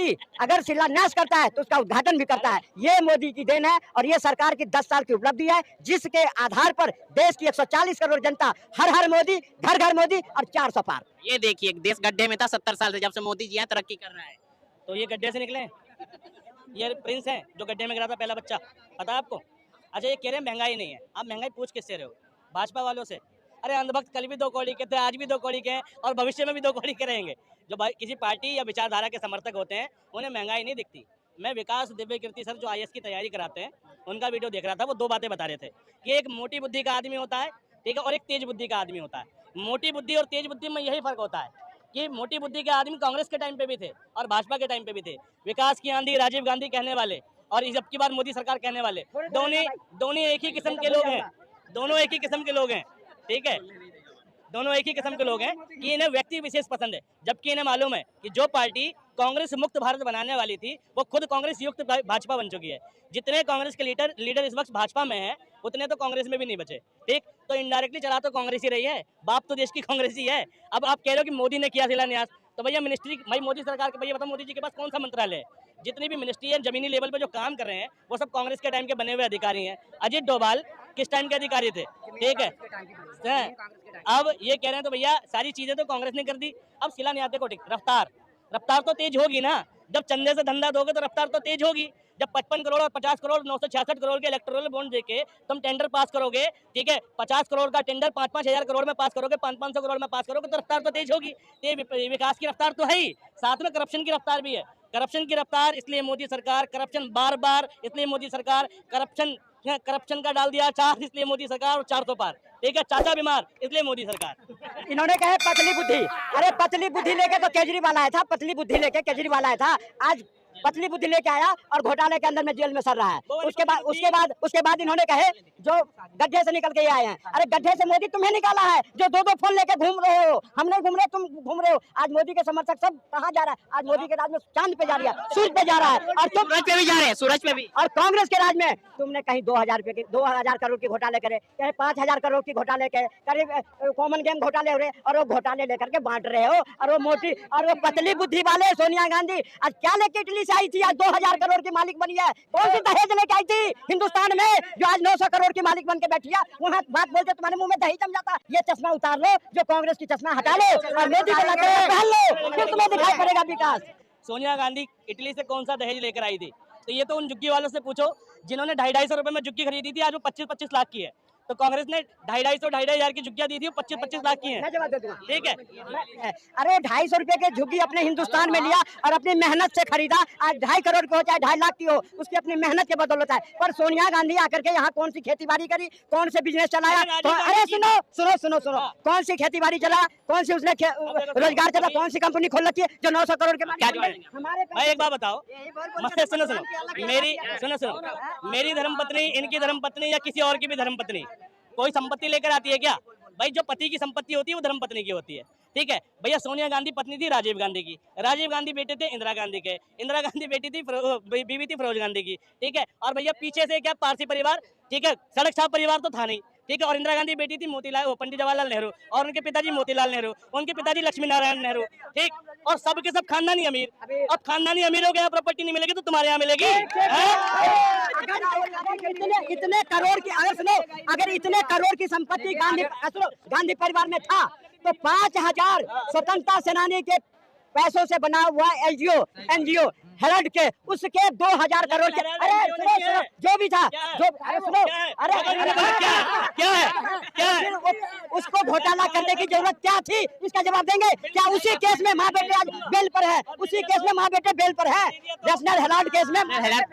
व्यक्ति अगर शिलान्यास करता है तो उसका उद्घाटन भी करता है। ये मोदी की देन है और ये सरकार की 10 साल की उपलब्धि है, जिसके आधार पर देश की 140 करोड़ जनता हर हर मोदी, घर घर मोदी और 400 पार। ये देखिए देश गड्ढे में था 70 साल से, जब से मोदी जी हैं तरक्की कर रहा है। तो ये गड्ढे से निकले, ये प्रिंस है जो गड्ढे में गिरा था पहला बच्चा, पता है आपको? अच्छा, ये कह रहे हैं महंगाई नहीं है, आप महंगाई पूछ किससे रहे हो? भाजपा वालों से। अरे अंधभक्त कल भी 2 कौड़ी के थे, आज भी 2 कौड़ी के हैं और भविष्य में भी 2 कौड़ी के रहेंगे। जो किसी पार्टी या विचारधारा के समर्थक होते हैं उन्हें महंगाई नहीं दिखती। मैं विकास दिव्य कीर्ति सर जो IAS की तैयारी कराते हैं उनका वीडियो देख रहा था, वो 2 बातें बता रहे थे कि एक मोटी बुद्धि का आदमी होता है, ठीक है, और एक तेज बुद्धि का आदमी होता है। मोटी बुद्धि और तेज बुद्धि में यही फर्क होता है कि मोटी बुद्धि के आदमी कांग्रेस के टाइम पे भी थे और भाजपा के टाइम पे भी थे। विकास की आंधी राजीव गांधी कहने वाले और अब की बार मोदी सरकार कहने वाले, दोनों एक ही किस्म के लोग हैं, दोनों एक ही किस्म के लोग हैं, ठीक है, दोनों एक ही किस्म के लोग हैं कि इन्हें व्यक्ति विशेष पसंद है, जबकि इन्हें मालूम है कि जो पार्टी कांग्रेस मुक्त भारत बनाने वाली थी वो खुद कांग्रेस युक्त भाजपा बन चुकी है। जितने कांग्रेस के लीडर इस वक्त भाजपा में हैं उतने तो कांग्रेस में भी नहीं बचे, ठीक। तो इनडायरेक्टली चला तो कांग्रेस ही रही है, बाप तो देश की कांग्रेस ही है। अब आप कह रहे हो कि मोदी ने किया शिलान्यास, तो भैया मिनिस्ट्री, भाई मोदी सरकार के, भैया बताओ मोदी जी के पास कौन सा मंत्रालय है? जितनी भी मिनिस्ट्री है जमीनी लेवल पे जो काम कर रहे हैं वो सब कांग्रेस के टाइम के बने हुए अधिकारी हैं। अजीत डोभाल किस टाइम के अधिकारी थे, ठीक है। अब ये कह रहे हैं तो भैया सारी चीजें तो कांग्रेस ने कर दी। अब शिलान्यास देखो, रफ्तार तो तेज होगी ना, जब चंदे से धंधा दोगे तो रफ्तार तो तेज होगी। जब 55 करोड़ और 50 करोड़ 966 करोड़ के इलेक्टोरल बॉन्ड देके तुम टेंडर पास करोगे, ठीक है, 50 करोड़ का टेंडर 5-5 हजार करोड़ में पास करोगे, 500 करोड़ में पास करोगे तो रफ्तार तो तेज होगी। विकास की रफ्तार तो है ही, साथ में करप्शन की रफ्तार भी है। करप्शन की रफ्तार इसलिए मोदी सरकार, करप्शन बार इसलिए मोदी सरकार, करप्शन का डाल दिया चार्ज इसलिए मोदी सरकार, और 400 पार, ठीक है, चाचा बीमार इसलिए मोदी सरकार। इन्होंने कहा पतली बुद्धि, अरे पतली बुद्धि लेके तो केजरीवाल आया था, पतली बुद्धि लेके केजरीवाल आया था, आज पतली बुद्धि लेके आया और घोटाले के अंदर में जेल में सर रहा है। उसके बाद इन्होंने कहे जो गड्ढे से निकल के आए हैं, अरे गड्ढे से मोदी तुम्हें निकाला है जो 2-2 फोन लेके घूम रहे हो, हम नहीं घूम रहे, तुम घूम रहे हो। आज मोदी के समर्थक सब कहाँ जा रहा है? आज मोदी के राज में चांद पे जा रहा है, सूरज पे जा रहा है, और तुम सूरज पे भी जा रहे हैं, सूरज पे भी। और कांग्रेस के राज में तुमने कहीं 2,000 करोड़ के घोटाले करे, कहीं 5,000 करोड़ की घोटाले करे, कहीं कॉमन गेम घोटाले हो रहे, और वो घोटाले लेकर के बांट रहे हो। और वो मोटी और वो पतली बुद्धि वाले सोनिया गांधी आज क्या लेके इटली से आई थी, आज 2,000 करोड़ की मालिक बनी है। कौन सी दहेज लेके आई थी हिंदुस्तान में जो आज 900 करोड़ की मालिक बन के बैठी है? वहाँ बात बोलते तुम्हारे मुंह में दही जम जाता। ये चश्मा उतार लो, जो कांग्रेस की चश्मा हटा लो और मोदी को लग पहन लो, फिर तुम्हें दिखाई पड़ेगा विकास। सोनिया गांधी इटली से कौन सा दहेज लेकर आई थी? तो ये तो उन झुग्गी वालों से पूछो जिन्होंने 250 रुपए में झुग्गी खरीदी थी, आज वो 25-25 लाख की है। तो कांग्रेस ने 250 हजार की झुग्गियां दी थी, 25-25 लाख की हैं, ठीक है। अरे 250 रुपए के झुग्गी अपने हिंदुस्तान में लिया और अपनी मेहनत से खरीदा, आज 2.5 करोड़ की हो चाहे 2.5 लाख की हो, उसकी अपनी मेहनत के बदौलत है। पर सोनिया गांधी आकर के यहाँ कौन सी खेती बाड़ी करी, कौन से बिजनेस चलाया? अरे सुनो, कौन सी खेती बाड़ी चला, कौन सी उसने रोजगार चला, कौन सी कंपनी खोल रखी है जो 900 करोड़ के? भाई एक बात बताओ, सुनो, मेरी धर्मपत्नी, इनकी धर्मपत्नी या किसी और की भी धर्मपत्नी कोई संपत्ति लेकर आती है क्या? भाई जो पति की संपत्ति होती है वो धर्मपत्नी की होती है, ठीक है। भैया सोनिया गांधी पत्नी थी राजीव गांधी की, राजीव गांधी बेटे थे इंदिरा गांधी के, इंदिरा गांधी बेटी थी बीवी थी फिरोज गांधी की, ठीक है। और भैया पीछे से क्या पारसी परिवार, ठीक है, सड़क छाप परिवार तो था नहीं, ठीक है। और इंदिरा गांधी बेटी थी पंडित जवाहरलाल नेहरू, और उनके पिताजी मोतीलाल नेहरू, उनके पिताजी लक्ष्मी नारायण नेहरू, ठीक। और सबके सब खानदानी अमीर। अब खानदानी अमीर हो गया, प्रॉपर्टी नहीं मिलेगी तो तुम्हारे यहाँ मिलेगी। इतने करोड़ की, अगर सुनो, अगर इतने करोड़ की संपत्ति गांधी परिवार में था तो 5,000 स्वतंत्रता सेनानी के पैसों से बना हुआ एनजीओ हेरल्ड के, उसके 2,000 करोड़ के, अरे सुनो, जो भी था, जो, अरे सुनो, क्या है उसको घोटाला करने की जरूरत क्या थी? इसका जवाब देंगे क्या? उसी केस में माँ बेटे आज बेल पर है, उसी केस में माँ बेटे बेल पर है, नेशनल हेराल्ड केस में।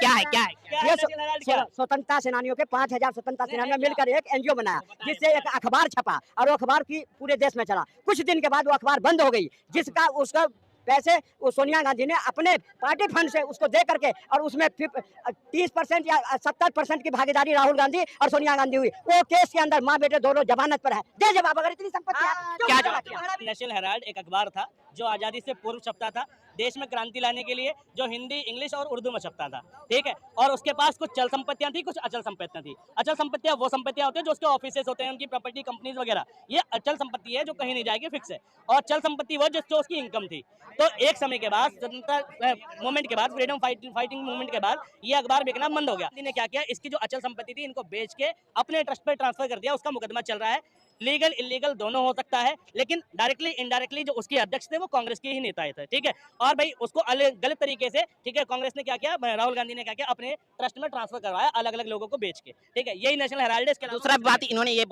क्या है? ये स्वतंत्रता सेनानियों के 5,000 स्वतंत्रता सेनानियों मिलकर एक एनजीओ बनाया, जिससे एक अखबार छपा और वो अखबार की पूरे देश में चला। कुछ दिन के बाद वो अखबार बंद हो गई, जिसका उसका पैसे वो सोनिया गांधी ने अपने पार्टी फंड से उसको दे करके, और उसमें 30% या 70% की भागीदारी राहुल गांधी और सोनिया गांधी हुई। वो केस के अंदर माँ बेटे दोनों जमानत पर है। दे जवाब, अगर इतनी संपत्ति है क्या जवाब? नेशनल हेराल्ड एक अखबार था जो आज़ादी से पूर्व छपता था, देश में क्रांति लाने के लिए, जो हिंदी, इंग्लिश और उर्दू में छपता था, ठीक है। और उसके पास कुछ चल संपत्तियां थी, कुछ अचल संपत्तियां थी। अचल संपत्तियां वो संपत्तियां होती हैं जो उसके ऑफिसेस होते हैं, उनकी प्रॉपर्टी, कंपनीज वगैरह, ये अचल संपत्ति है जो कहीं नहीं जाएगी, फिक्स है। और चल संपत्ति वो जो उसकी इनकम थी। तो एक समय के बाद, स्वतंत्रता मूवमेंट के बाद, फ्रीडम फाइटिंग मूवमेंट के बाद ये अखबार बिकना बंद हो गया। ने क्या किया, इसकी जो अचल संपत्ति थी इनको बेच के अपने ट्रस्ट पर ट्रांसफर कर दिया। उसका मुकदमा चल रहा है, लीगल इलीगल दोनों हो सकता है, लेकिन डायरेक्टली इनडायरेक्टली जो उसके अध्यक्ष थे वो कांग्रेस के ही नेता थे, ठीक है। और भाई उसको गलत तरीके से, ठीक है, कांग्रेस ने क्या किया, राहुल गांधी ने क्या किया, अपने ट्रस्ट में ट्रांसफर करवाया अलग अलग लोगों को बेच के, ठीक है। यही नेशनल हेराल्ड है। इसके दूसरा बात इन्होंने ये